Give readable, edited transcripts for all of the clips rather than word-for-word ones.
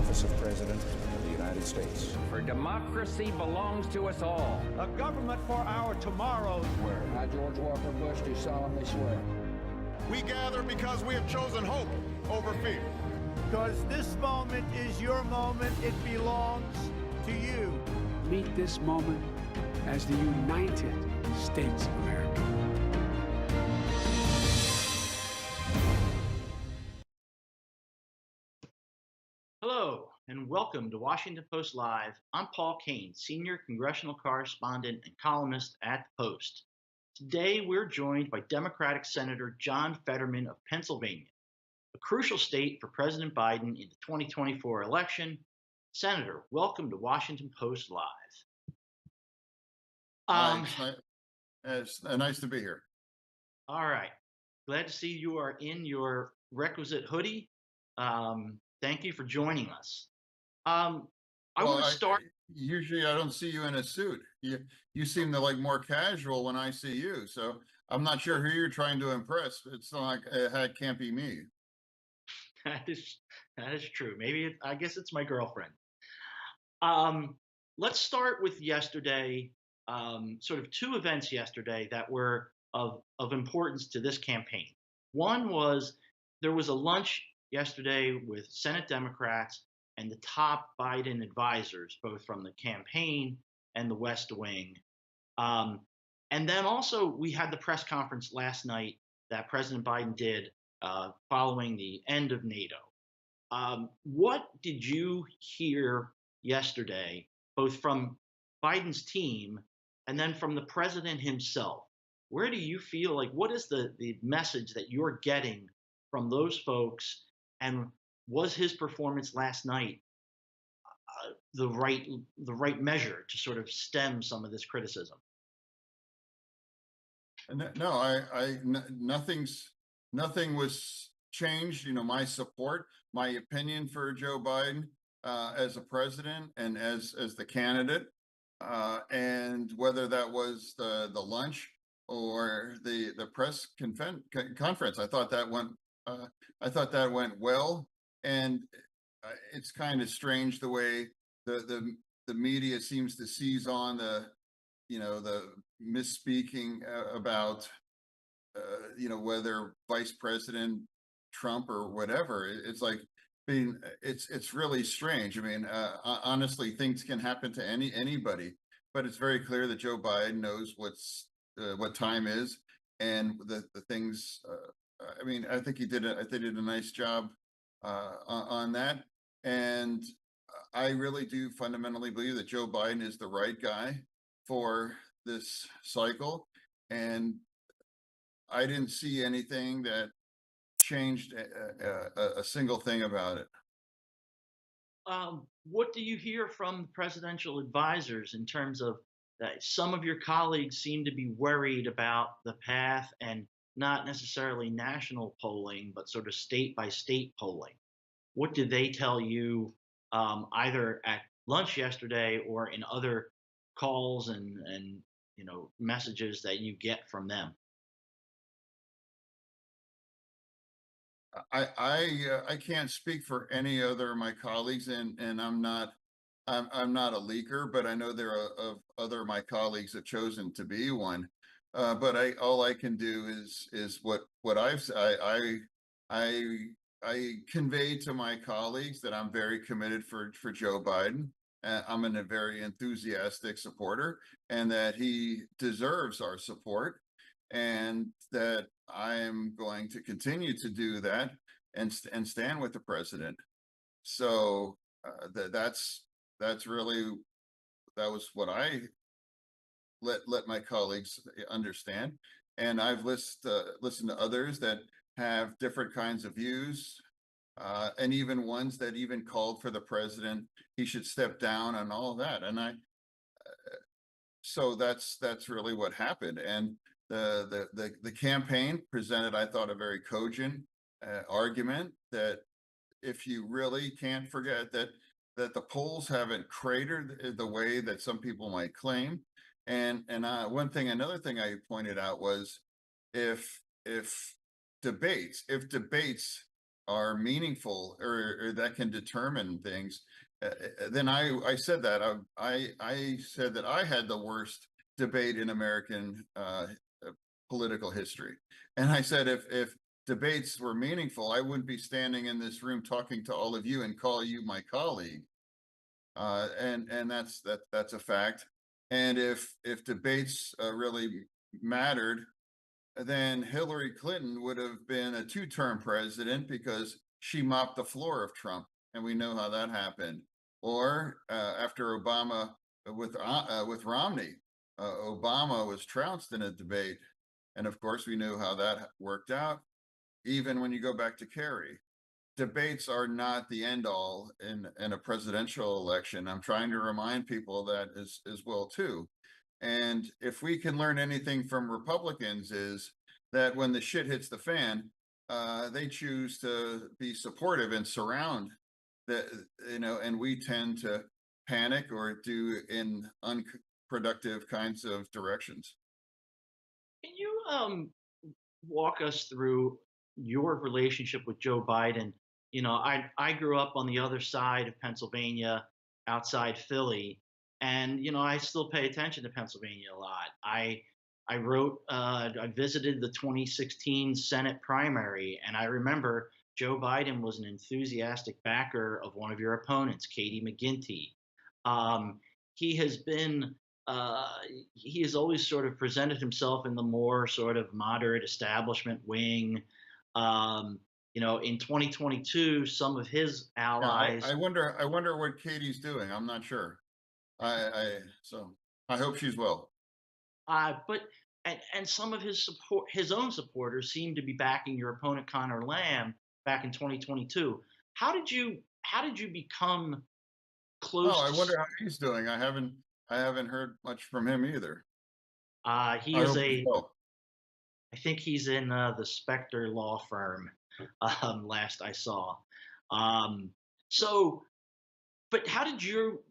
office of President of the United States. For democracy belongs to us all. A government for our tomorrows. Where I, George Walker Bush, do solemnly swear. We gather because we have chosen hope over fear. Because this moment is your moment. It belongs to you. Meet this moment as the United States of America. Hello, and welcome to Washington Post Live. I'm Paul Kane, senior congressional correspondent and columnist at the Post. Today, we're joined by Democratic Senator John Fetterman of Pennsylvania, a crucial state for President Biden in the 2024 election. Senator, welcome to Washington Post Live. It's nice to be here. All right. Glad to see you are in your requisite hoodie. Thank you for joining us. I want to start. Usually I don't see you in a suit. You seem to like more casual when I see you. So I'm not sure who you're trying to impress. It's not like it can't be me. That is true. Maybe I guess it's my girlfriend. Let's start with yesterday. Sort of two events yesterday that were of importance to this campaign. One was there was a lunch yesterday with Senate Democrats and the top Biden advisors, both from the campaign and the West Wing. And then also we had the press conference last night that President Biden did following the end of NATO. What did you hear yesterday, both from Biden's team and then from the president himself? Where do you feel like, what is the message that you're getting from those folks? And was his performance last night the right measure to sort of stem some of this criticism? No, nothing was changed. You know, my support, my opinion for Joe Biden as a president and as the candidate, and whether that was the lunch or the press conference, I thought that went well. And it's kind of strange the way the media seems to seize on the misspeaking about whether Vice President Trump or whatever. It's like it's really strange. I mean, honestly, things can happen to anybody, but it's very clear that Joe Biden knows what time is and the things. I mean, I think he did a nice job on that, and I really do fundamentally believe that Joe Biden is the right guy for this cycle, and I didn't see anything that changed a single thing about it. What do you hear from the presidential advisors in terms of that? Some of your colleagues seem to be worried about the path and not necessarily national polling, but sort of state by state polling. What did they tell you either at lunch yesterday or in other calls and messages that you get from them? I can't speak for any other of my colleagues, and I'm not a leaker, but I know there are other my colleagues have chosen to be one. But all I can do is what I convey to my colleagues that I'm very committed for Joe Biden. I'm a very enthusiastic supporter, and that he deserves our support, and that I am going to continue to do that and stand with the president. So that was what I let my colleagues understand, and I've listened to others that have different kinds of views, and even ones that even called for the president, he should step down and all of that. And so that's really what happened. And the campaign presented, I thought, a very cogent argument that if you really can't forget that the polls haven't cratered the way that some people might claim. And another thing I pointed out was if debates are meaningful or that can determine things, then I said that I said that I had the worst debate in American political history, and I said if debates were meaningful, I wouldn't be standing in this room talking to all of you and call you my colleague. And that's a fact. And if debates really mattered, then Hillary Clinton would have been a two-term president because she mopped the floor of Trump, and we know how that happened. Or after Obama with Romney, Obama was trounced in a debate, and of course we knew how that worked out. Even when you go back to Kerry, debates are not the end all in a presidential election. I'm trying to remind people that as well too. And if we can learn anything from Republicans, is that when the shit hits the fan, they choose to be supportive and surround the, and we tend to panic or do in unproductive kinds of directions. Can you walk us through your relationship with Joe Biden? I grew up on the other side of Pennsylvania, outside Philly, and I still pay attention to Pennsylvania a lot. I visited the 2016 Senate primary, and I remember Joe Biden was an enthusiastic backer of one of your opponents, Katie McGinty. Um, he has been he has always sort of presented himself in the more sort of moderate establishment wing. In 2022, some of his Yeah, allies. I wonder what Katie's doing. I'm not sure. So I hope she's well. But and some of his own supporters seem to be backing your opponent Connor Lamb back in 2022. How did you become Oh, close I to? wonder how he's doing. I haven't heard much from him either. He I is hope he's a. well. I think he's in the Specter law firm. Last I saw. Um, so, but how did you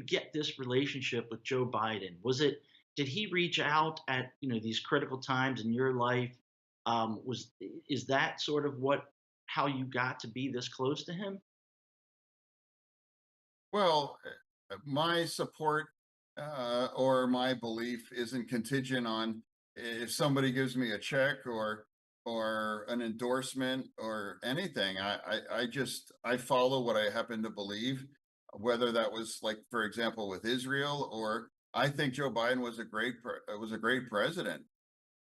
get this relationship with Joe Biden? Did he reach out at these critical times in your life? Is that sort of how you got to be this close to him? Well, my support or my belief isn't contingent on if somebody gives me a check or an endorsement or anything. I follow what I happen to believe, whether that was like, for example, with Israel, or I think Joe Biden was a great president.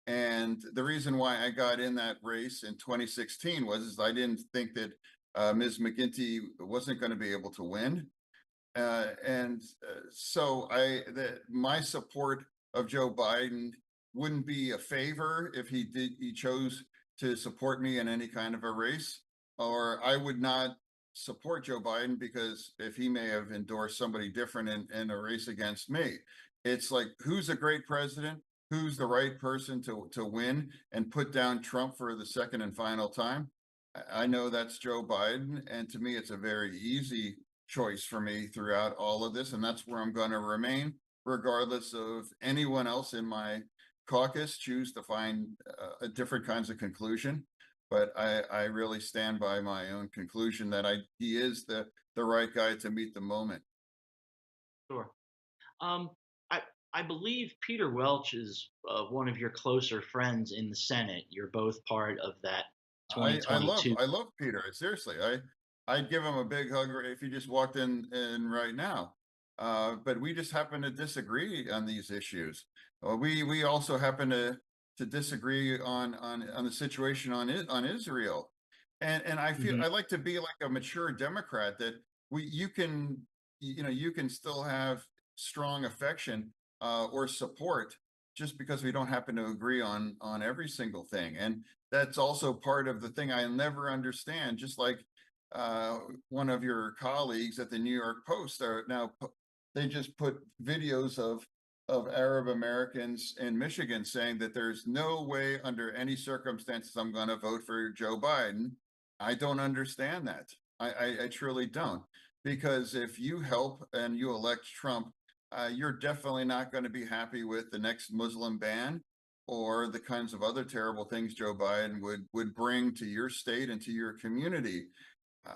And the reason why I got in that race in 2016 was I didn't think that Ms. McGinty wasn't going to be able to win. So my support of Joe Biden wouldn't be a favor if he chose to support me in any kind of a race, or I would not support Joe Biden because if he may have endorsed somebody different in a race against me. It's like, who's a great president? Who's the right person to win and put down Trump for the second and final time? I know that's Joe Biden, and to me, it's a very easy choice for me throughout all of this, and that's where I'm going to remain, regardless of anyone else in my caucus choose to find a different kinds of conclusion. But I really stand by my own conclusion that he is the right guy to meet the moment. Sure. Um, I believe Peter Welch is one of your closer friends in the Senate. You're both part of that I love 2022. Peter. Seriously, I'd give him a big hug if he just walked in right now. But we just happen to disagree on these issues. We also happen to disagree on the situation on Israel. And I feel Mhm. I like to be like a mature Democrat, that you can still have strong affection or support just because we don't happen to agree on every single thing. And that's also part of the thing I never understand. Just like one of your colleagues at the New York Post are now, they just put videos of Arab Americans in Michigan saying that there's no way under any circumstances I'm going to vote for Joe Biden. I don't understand that. I truly don't. Because if you help and you elect Trump, you're definitely not going to be happy with the next Muslim ban. or the kinds of other terrible things Joe Biden would bring to your state and to your community.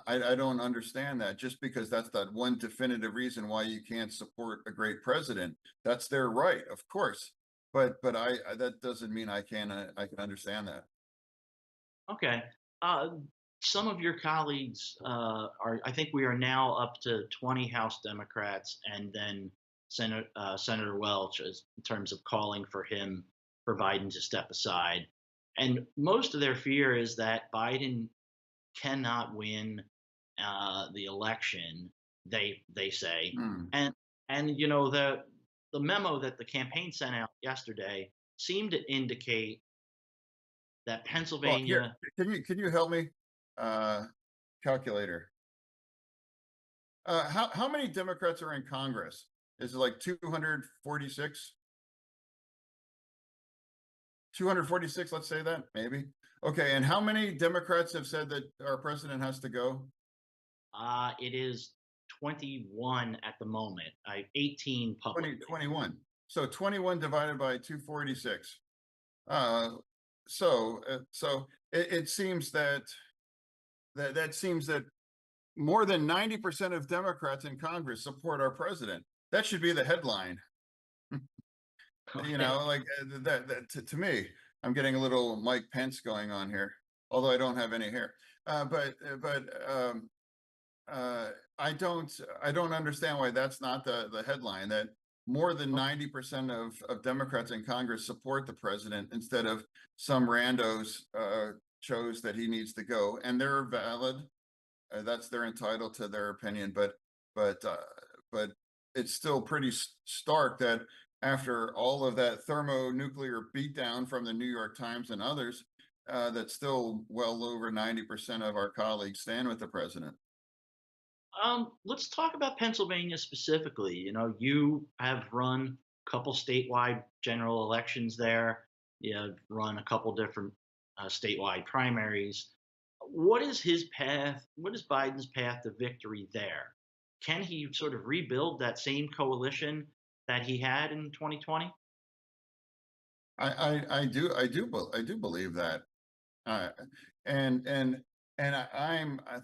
I don't understand that. Just because that's that one definitive reason why you can't support a great president. That's their right, of course. But that doesn't mean I can understand that. Okay. Uh, some of your colleagues I think we are now up to 20 House Democrats, and then Senator Welch is, in terms of calling for Biden to step aside. And most of their fear is that Biden cannot win the election. They say, Hmm. and the memo that the campaign sent out yesterday seemed to indicate that Well, here, Pennsylvania. can you help me? Uh, Calculator. How many Democrats are in Congress? Is it like 246? 246, let's say that, maybe. Okay, and how many Democrats have said that our president has to go? It is 21 at the moment. 18 publicly. 21. So 21 divided by 246. Uh, so it seems that seems that more than 90% of Democrats in Congress support our president. That should be the headline. You know, like to me, I'm getting a little Mike Pence going on here, although I don't have any hair. I don't understand why that's not the headline, that more than 90% of Democrats in Congress support the president, instead of some randos chose that he needs to go, and they're valid. They're entitled to their opinion, but but it's still pretty stark that after all of that thermonuclear beatdown from the New York Times and others, that still well over 90% of our colleagues stand with the president. Let's talk about Pennsylvania specifically. You have run a couple statewide general elections there. You have run a couple different statewide primaries. What is his path? What is Biden's path to victory there? Can he sort of rebuild that same coalition that he had in 2020? I do believe that. Uh, and and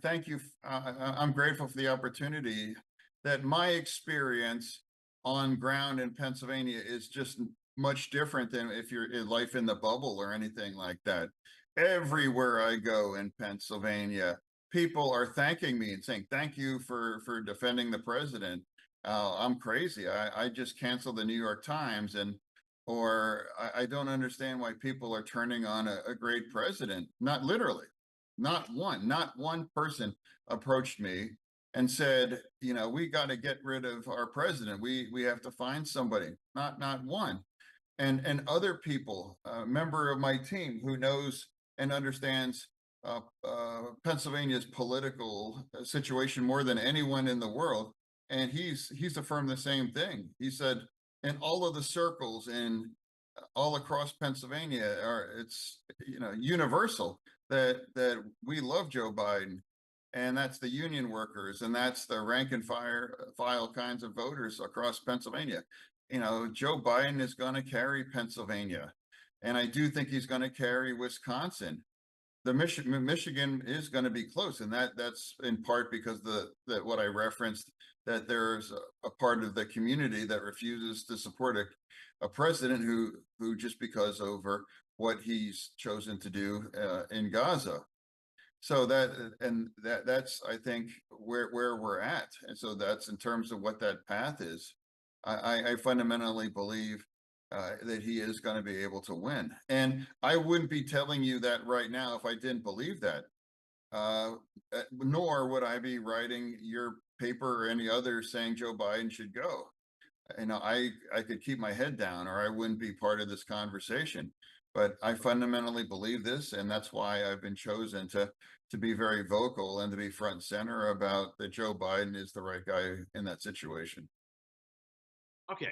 thank you. I'm grateful for the opportunity. That my experience on ground in Pennsylvania is just much different than if you're in life in the bubble or anything like that. Everywhere I go in Pennsylvania, people are thanking me and saying, "Thank you for defending the president." I'm crazy. I just canceled the New York Times, and or I don't understand why people are turning on a great president. Not literally, not one person approached me and said, we got to get rid of our president. We have to find somebody. Not one. And other people, a member of my team who knows and understands Pennsylvania's political situation more than anyone in the world, and he's affirmed the same thing. He said, in all of the circles in all across Pennsylvania, it's universal that we love Joe Biden, and that's the union workers, and that's the rank and file kinds of voters across Pennsylvania. Joe Biden is going to carry Pennsylvania, and I do think he's going to carry Wisconsin. The Michigan is going to be close, and that's in part because that what I referenced, that there's a part of the community that refuses to support a president who just because over what he's chosen to do in Gaza. So that's I think where we're at, and so that's in terms of what that path is. I fundamentally believe that he is going to be able to win, and I wouldn't be telling you that right now if I didn't believe that. Nor would I be writing your paper or any other saying Joe Biden should go. I could keep my head down, or I wouldn't be part of this conversation. But I fundamentally believe this, and that's why I've been chosen to be very vocal and to be front and center about that Joe Biden is the right guy in that situation. Okay.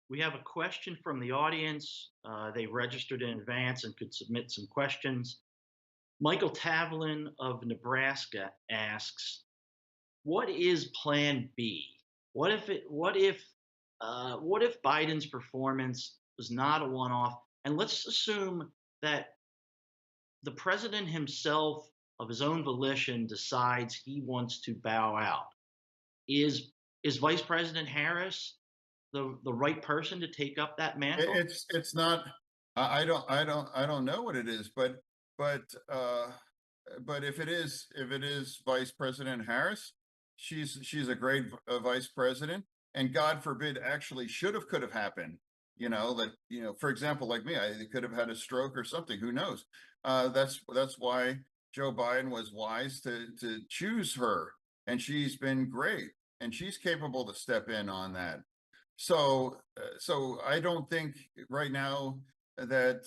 We have a question from the audience. They registered in advance and could submit some questions. Michael Tavlin of Nebraska asks, "What is Plan B? What if Biden's performance was not a one-off, And let's assume that the president himself, of his own volition, decides he wants to bow out. Is Vice President Harris the right person to take up that mantle? It's not. I don't know what it is, but uh, but if it is Vice President Harris, she's a great vice president, and God forbid, actually could have happened. That for example, like me, I could have had a stroke or something. Who knows? That's why Joe Biden was wise to choose her, and she's been great, and she's capable to step in on that. So I don't think right now that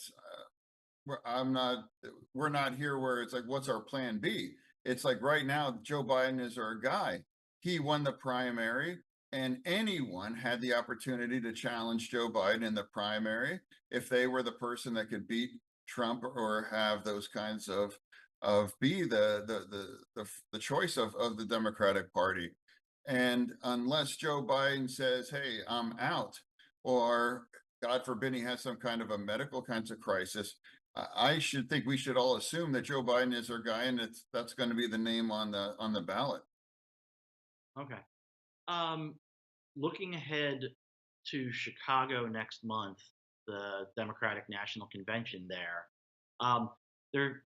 we're not here where it's like, what's our plan B? It's like right now, Joe Biden is our guy. He won the primary, and anyone had the opportunity to challenge Joe Biden in the primary if they were the person that could beat Trump or have those kinds of be the choice of the Democratic Party. And unless Joe Biden says, "Hey, I'm out," or God forbid he has some kind of a medical kinds of crisis, I should think we should all assume that Joe Biden is our guy, and that's going to be the name on the ballot. Okay. Um, Looking ahead to Chicago next month, the Democratic National Convention there. Um, there,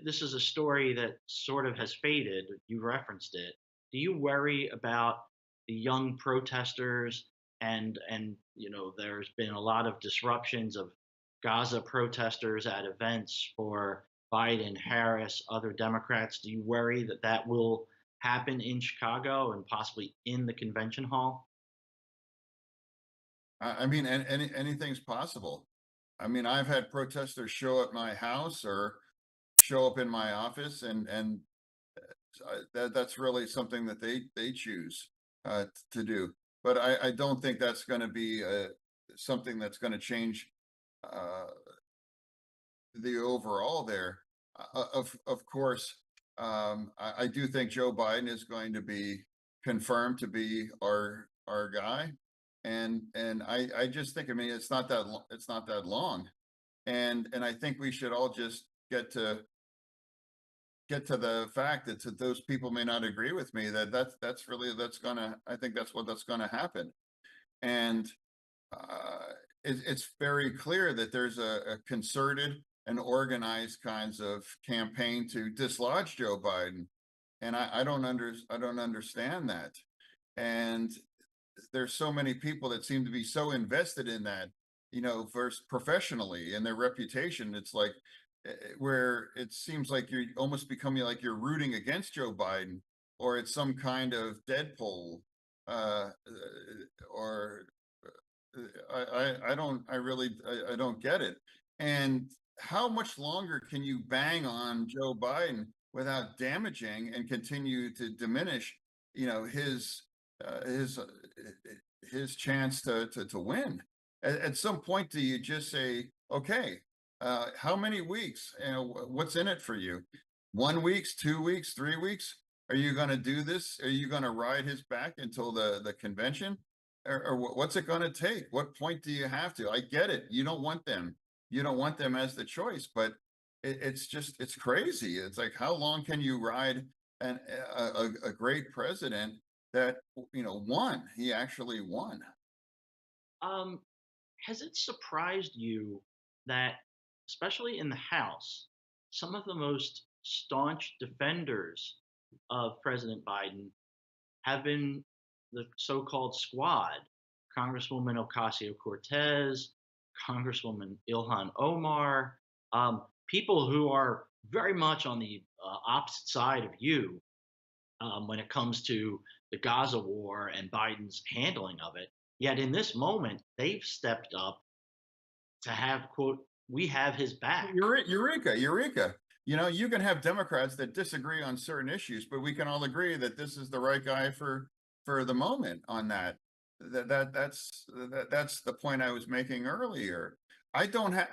this is a story that sort of has faded. You referenced it. Do you worry about the young protesters and there's been a lot of disruptions of Gaza protesters at events for Biden, Harris, other Democrats? Do you worry that that will happen in Chicago and possibly in the convention hall? I mean, anything's possible. I mean, I've had protesters show at my house or show up in my office, and that's really something that they choose to do. But I don't think that's going to be something that's going to change uh, the overall there. Of course, I do think Joe Biden is going to be confirmed to be our guy, and I just think, I mean, it's not that long, and I think we should all just get to the fact that to those people may not agree with me, that's really that's gonna I think that's gonna happen. And uh, it's very clear that there's a concerted and organized kinds of campaign to dislodge Joe Biden, and I don't understand that. And there's so many people that seem to be so invested in that, versus professionally and their reputation. It's like where it seems like you're almost becoming like you're rooting against Joe Biden, or it's some kind of Deadpool, or I don't I really I don't get it. And how much longer can you bang on Joe Biden without damaging and continue to diminish, his uh, his uh, his chance to win? At some point, do you just say, okay, how many weeks? What's in it for you? 1 week, 2 weeks, 3 weeks? Are you going to do this? Are you going to ride his back until the convention? Or what's it going to take? What point do you have to? I get it. You don't want them. You don't want them as the choice, but it's crazy. It's like, how long can you ride a great president that won? He actually won. Um, has it surprised you that, especially in the House, some of the most staunch defenders of President Biden have been the so-called squad? Congresswoman Ocasio Cortez, Congresswoman Ilhan Omar, people who are very much on the opposite side of you when it comes to the Gaza war and Biden's handling of it. Yet in this moment, they've stepped up to have, quote, we have his back. Eureka, eureka. You can have Democrats that disagree on certain issues, but we can all agree that this is the right guy for the moment on that. That's the point I was making earlier. I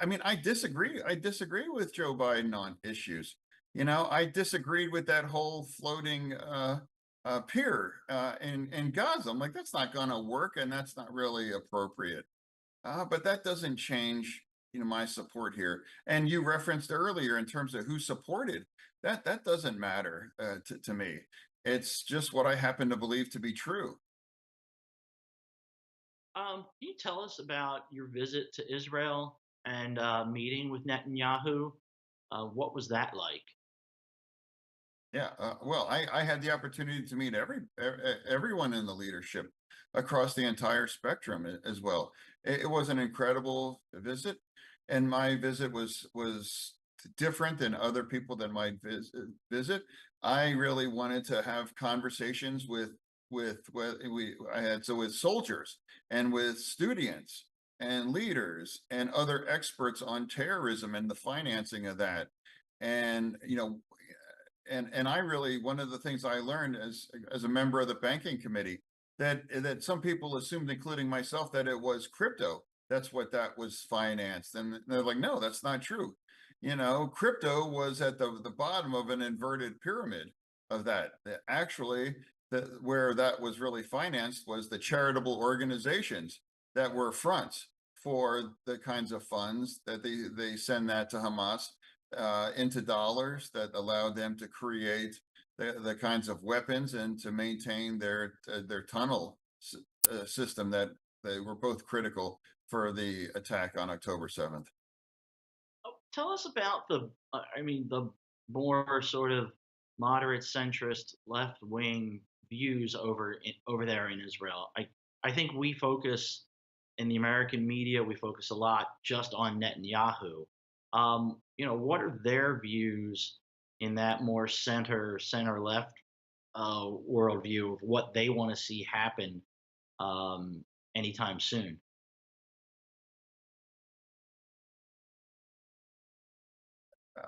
mean, I disagree. I disagree with Joe Biden on issues. I disagreed with that whole floating pier in Gaza. I'm like, that's not going to work, and that's not really appropriate. But that doesn't change, my support here. And you referenced earlier in terms of who supported that doesn't matter to me. It's just what I happen to believe to be true. Can you tell us about your visit to Israel and meeting with Netanyahu? What was that like? Yeah, well, I had the opportunity to meet everyone in the leadership across the entire spectrum as well. It was an incredible visit, and my visit was different than other people that might visit. I really wanted to have conversations with with soldiers and with students and leaders and other experts on terrorism and the financing of that. And and I really, one of the things I learned as a member of the banking committee, that some people assumed, including myself, that it was crypto. That's what that was financed. And they're like, no, that's not true. Crypto was at the bottom of an inverted pyramid of that. Actually, where that was really financed was the charitable organizations that were fronts for the kinds of funds that they send that to Hamas into dollars that allowed them to create the kinds of weapons and to maintain their tunnel system that they were both critical for the attack on October 7th. Oh, tell us about the more sort of moderate centrist left wing views over there in Israel. I think we focus in the American media, we focus a lot just on Netanyahu. What are their views in that more center left worldview of what they want to see happen anytime soon?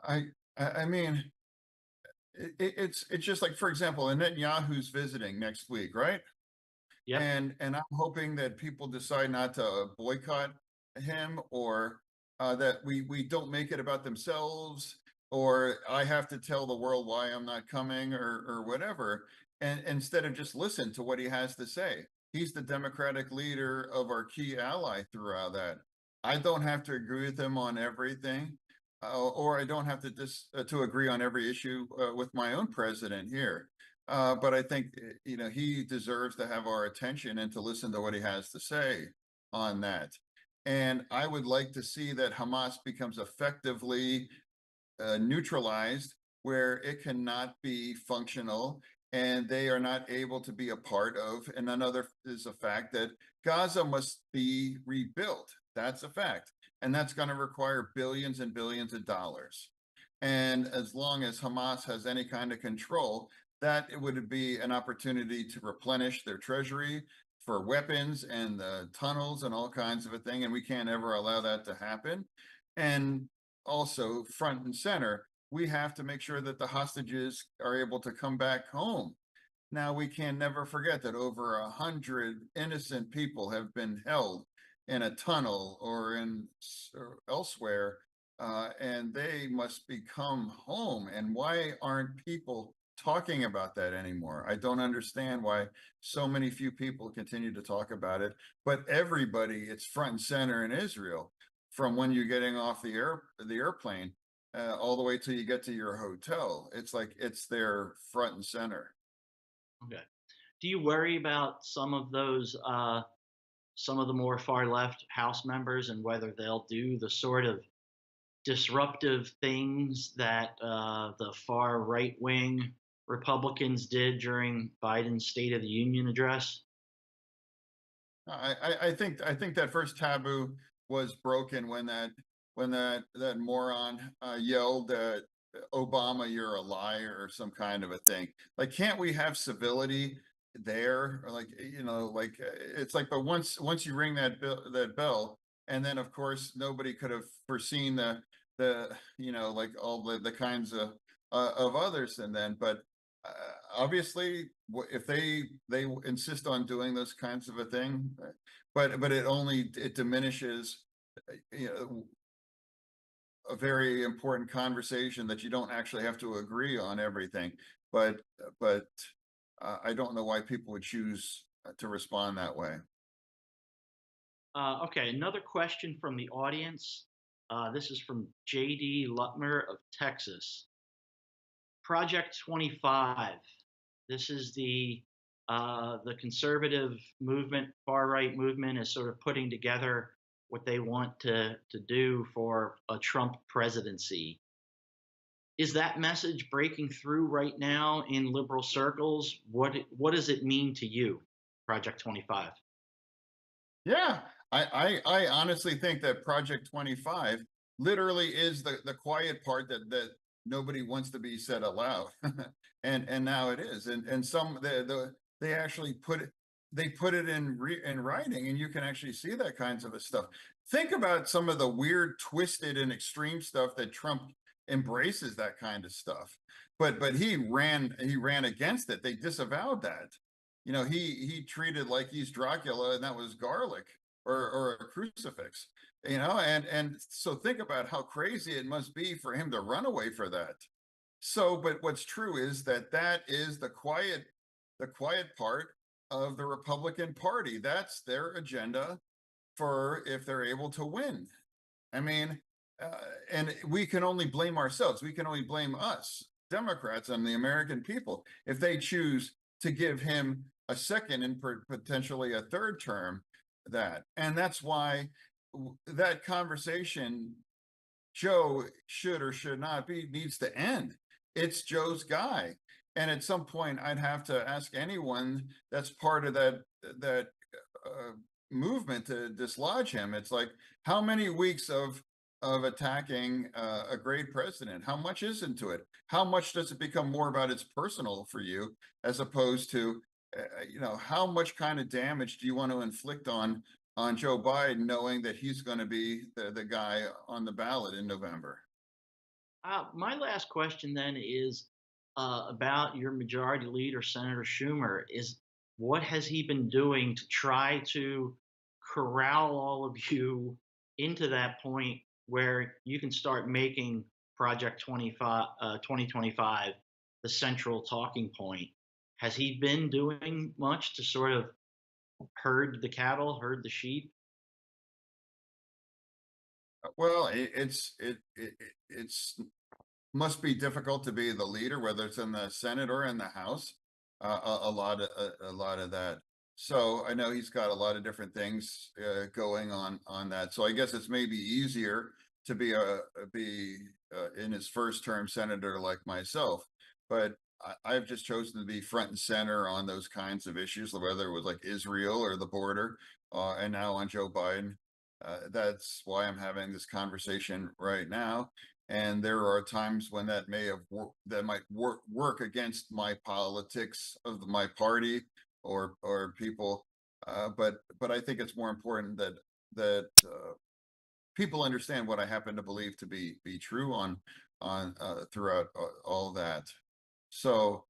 I mean, it's just like, for example, Netanyahu's visiting next week, right? Yep. And I'm hoping that people decide not to boycott him, or that we don't make it about themselves, or I have to tell the world why I'm not coming, or whatever, and instead of just listen to what he has to say. He's the democratic leader of our key ally throughout that. I don't have to agree with him on everything, or I don't have to agree on every issue with my own president here. But I think he deserves to have our attention and to listen to what he has to say on that. And I would like to see that Hamas becomes effectively neutralized, where it cannot be functional and they are not able to be a part of. And another is a fact that Gaza must be rebuilt. That's a fact. And that's going to require billions and billions of dollars. And as long as Hamas has any kind of control, that it would be an opportunity to replenish their treasury for weapons and the tunnels and all kinds of a thing. And we can't ever allow that to happen. And also, front and center, we have to make sure that the hostages are able to come back home. Now, we can never forget that over 100 innocent people have been held in a tunnel or elsewhere, and they must become home. And why aren't people talking about that anymore? I don't understand why so many few people continue to talk about it, but everybody, it's front and center in Israel, from when you're getting off the airplane all the way till you get to your hotel. It's like it's there front and center. Okay. Do you worry about some of the more far left House members and whether they'll do the sort of disruptive things that the far right wing Republicans did during Biden's State of the Union address? I think that first taboo was broken when that moron yelled at Obama, "You're a liar," or some kind of a thing. Like, can't we have civility there? Or it's like, but once you ring that bell, and then of course nobody could have foreseen the like all the kinds of others, and then but obviously if they insist on doing those kinds of a thing, but it diminishes a very important conversation that you don't actually have to agree on everything. But I don't know why people would choose to respond that way. Okay, another question from the audience. This is from J.D. Lutmer of Texas. Project 25. This is the conservative movement, far right movement, is sort of putting together what they want to do for a Trump presidency. Is that message breaking through right now in liberal circles? What does it mean to you, Project 25? Yeah, I honestly think that Project 25 literally is the quiet part that nobody wants to be said aloud, and now it is, and some they actually put it in writing, and you can actually see that kinds of stuff. Think about some of the weird, twisted, and extreme stuff that Trump embraces, that kind of stuff, but he ran against it. They disavowed that. You know, he treated like he's Dracula, and that was garlic or a crucifix. You know, and so think about how crazy it must be for him to run away for that. So, but what's true is that is the quiet part of the Republican Party. That's their agenda for if they're able to win. I mean, and we can only blame ourselves. We can only blame us, Democrats, and the American people, if they choose to give him a second and potentially a third term. And that's why that conversation, Joe should or should not be, needs to end. It's Joe's guy, and at some point, I'd have to ask anyone that's part of that movement to dislodge him. It's like, how many weeks of attacking a great president? How much is into it? How much does it become more about it's personal for you, as opposed to how much kind of damage do you want to inflict on Joe Biden, knowing that he's going to be the guy on the ballot in November? My last question then is about your majority leader, Senator Schumer. What has he been doing to try to corral all of you into that point where you can start making Project 2025 the central talking point? Has he been doing much to sort of herd the cattle, herd the sheep? Well, it's must be difficult to be the leader, whether it's in the Senate or in the House. A lot of that. So I know he's got a lot of different things going on that. So I guess it's maybe easier to be in his first term senator like myself, but I've just chosen to be front and center on those kinds of issues, whether it was like Israel or the border, and now on Joe Biden. That's why I'm having this conversation right now. And there are times when that might work against my politics of my party or people. But I think it's more important that people understand what I happen to believe to be true on throughout all that. So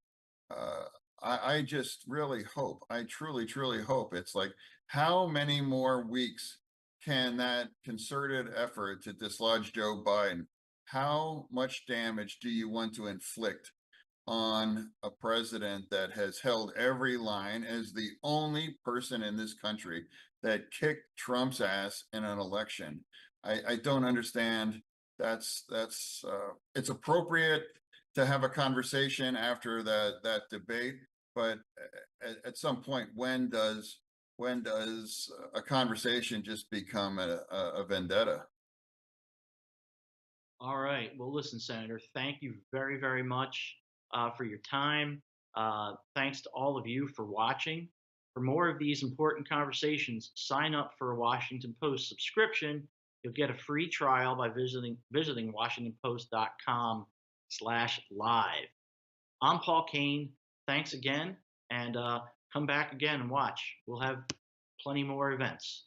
I just really hope, I truly hope, it's like, how many more weeks can that concerted effort to dislodge Joe Biden, how much damage do you want to inflict on a president that has held every line as the only person in this country that kicked Trump's ass in an election? I don't understand. It's appropriate to have a conversation after that debate, but at some point, when does a conversation just become a vendetta? All right. Well, listen, Senator, thank you very, very much for your time. Thanks to all of you for watching. For more of these important conversations, sign up for a Washington Post subscription. You'll get a free trial by visiting WashingtonPost.com/live. I'm Paul Kane. Thanks again, and come back again and watch. We'll have plenty more events.